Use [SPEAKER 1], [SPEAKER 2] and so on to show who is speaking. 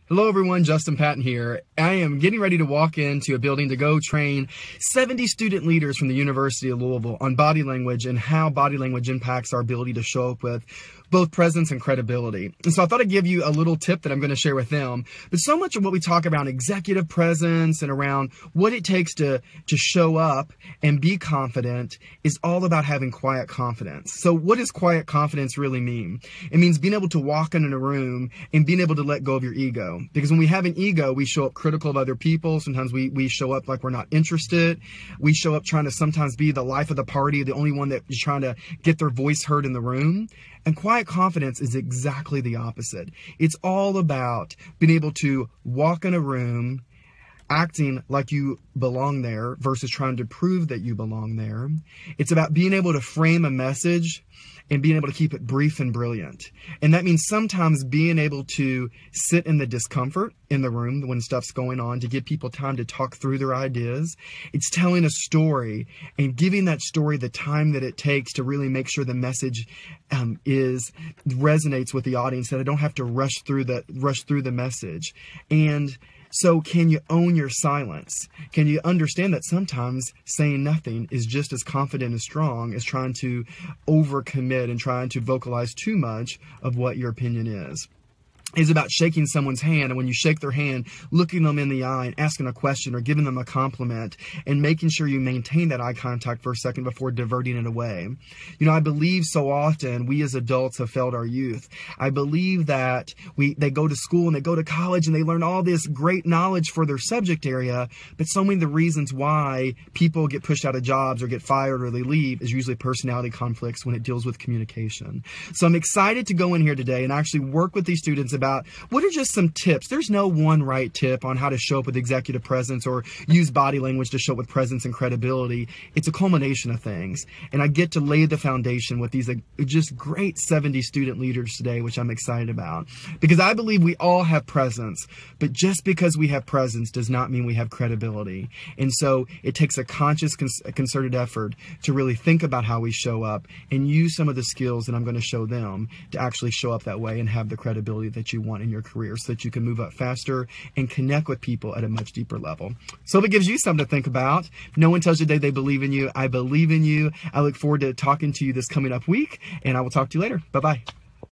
[SPEAKER 1] Hello everyone, Justin Patton here. I am getting ready to walk into a building to go train 70 student leaders from the University of Louisville on body language and how body language impacts our ability to show up with both presence and credibility. And so I thought I'd give you a little tip that I'm going to share with them. But so much of what we talk about executive presence and around what it takes to show up and be confident is all about having quiet confidence. So what does quiet confidence really mean? It means being able to walk in a room and being able to let go of your ego. Because when we have an ego, we show up critical of other people. Sometimes we show up like we're not interested. We show up trying to sometimes be the life of the party, the only one that is trying to get their voice heard in the room. And quiet confidence is exactly the opposite. It's all about being able to walk in a room, acting like you belong there versus trying to prove that you belong there. It's about being able to frame a message and being able to keep it brief and brilliant. And that means sometimes being able to sit in the discomfort in the room when stuff's going on to give people time to talk through their ideas. It's telling a story and giving that story the time that it takes to really make sure the message resonates with the audience, that I don't have to rush through the message. And so can you own your silence? Can you understand that sometimes saying nothing is just as confident and strong as trying to overcommit and trying to vocalize too much of what your opinion is? Is about shaking someone's hand, and when you shake their hand, looking them in the eye and asking a question or giving them a compliment and making sure you maintain that eye contact for a second before diverting it away. You know, I believe so often we as adults have failed our youth. I believe that they go to school and they go to college and they learn all this great knowledge for their subject area, but so many of the reasons why people get pushed out of jobs or get fired or they leave is usually personality conflicts when it deals with communication. So I'm excited to go in here today and actually work with these students about what are just some tips. There's no one right tip on how to show up with executive presence or use body language to show up with presence and credibility. It's a culmination of things. And I get to lay the foundation with these just great 70 student leaders today, which I'm excited about. Because I believe we all have presence, but just because we have presence does not mean we have credibility. And so it takes a conscious, concerted effort to really think about how we show up and use some of the skills that I'm going to show them to actually show up that way and have the credibility that you want in your career so that you can move up faster and connect with people at a much deeper level. So if it gives you something to think about, if no one tells you today they believe in you, I believe in you. I look forward to talking to you this coming up week, and I will talk to you later. Bye-bye.